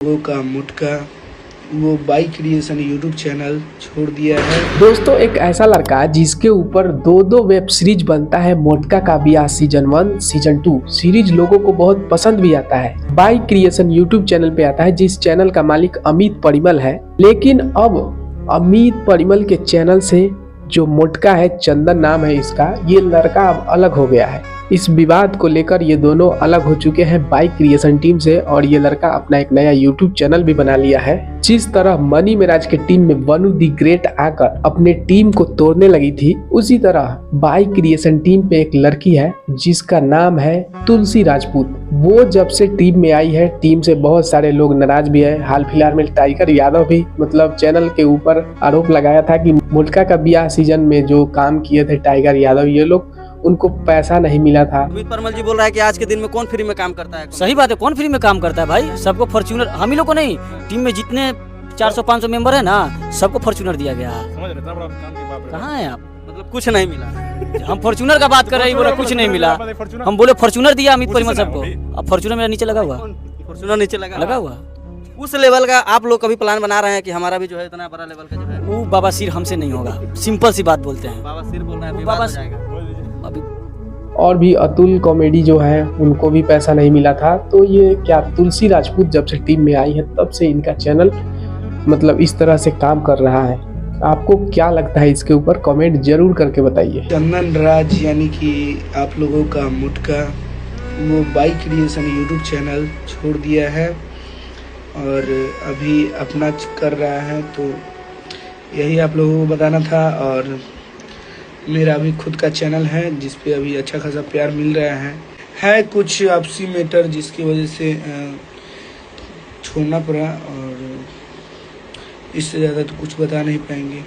लोगों का मुटका वो बाइक क्रिएशन यूट्यूब चैनल छोड़ दिया है। दोस्तों, एक ऐसा लड़का जिसके ऊपर दो वेब सीरीज बनता है। मोटका का ब्याह सीजन 1 सीजन 2 सीरीज लोगों को बहुत पसंद भी आता है। बाइक क्रिएशन यूट्यूब चैनल पे आता है, जिस चैनल का मालिक अमित परिमल है। लेकिन अब अमित परिमल के चैनल से जो मोटका है, चंदन नाम है इसका, ये लड़का अब अलग हो गया है। इस विवाद को लेकर ये दोनों अलग हो चुके हैं बाइक क्रिएशन टीम से, और ये लड़का अपना एक नया यूट्यूब चैनल भी बना लिया है। जिस तरह मनी मेराज के टीम में वनु दी ग्रेट आकर अपने टीम को तोड़ने लगी थी, उसी तरह बाइक क्रिएशन टीम पे एक लड़की है जिसका नाम है तुलसी राजपूत। वो जब से टीम में आई है, टीम से बहुत सारे लोग नाराज भी है। हाल फिलहाल में टाइगर यादव भी चैनल के ऊपर आरोप लगाया था कि मोटका का ब्याह सीजन में जो काम किए थे टाइगर यादव, ये लोग उनको पैसा नहीं मिला था। अमित परिमल जी बोल रहा है कि आज के दिन में कौन फ्री में काम करता है। सही बात है, कौन फ्री में काम करता है भाई? सबको फॉर्च्यूनर, हम ही लोग को नहीं, टीम में जितने 400-500 मेंबर है ना, सबको फॉर्च्यूनर दिया गया। कहाँ है आप? मतलब कुछ नहीं मिला। हम फॉर्च्यूनर का बात कर रहे हैं, बोला कुछ नहीं मिला। हम बोले फॉर्च्यूनर दिया अमित परिमल सबको। अब फॉर्च्यूनर मेरा नीचे लगा हुआ, फॉर्च्यूनर नीचे लगा हुआ। उस लेवल का आप लोग कभी प्लान बना रहे हैं कि हमारा भी जो है इतना बड़ा लेवल का जो है? वो बाबा सिर हमसे नहीं होगा, सिंपल सी बात बोलते हैं। बाबा सिर बोल रहा है, बाबा हो जाएगा। अभी और भी अतुल कॉमेडी जो है, उनको भी पैसा नहीं मिला था। तो ये क्या, तुलसी राजपूत जब से टीम में आई है तब से इनका चैनल इस तरह से काम कर रहा है। आपको क्या लगता है इसके ऊपर? कमेंट जरूर करके बताइए। चंदन राज यानी कि आप लोगों का मुटका वो बाइक क्रिएशन यूट्यूब चैनल छोड़ दिया है और अभी अपना कर रहा है। तो यही आप लोगों को बताना था। और मेरा भी खुद का चैनल है जिस पे अभी अच्छा खासा प्यार मिल रहा है कुछ आपसी मैटर जिसकी वजह से छोड़ना पड़ा, और इससे ज़्यादा तो कुछ बता नहीं पाएंगे।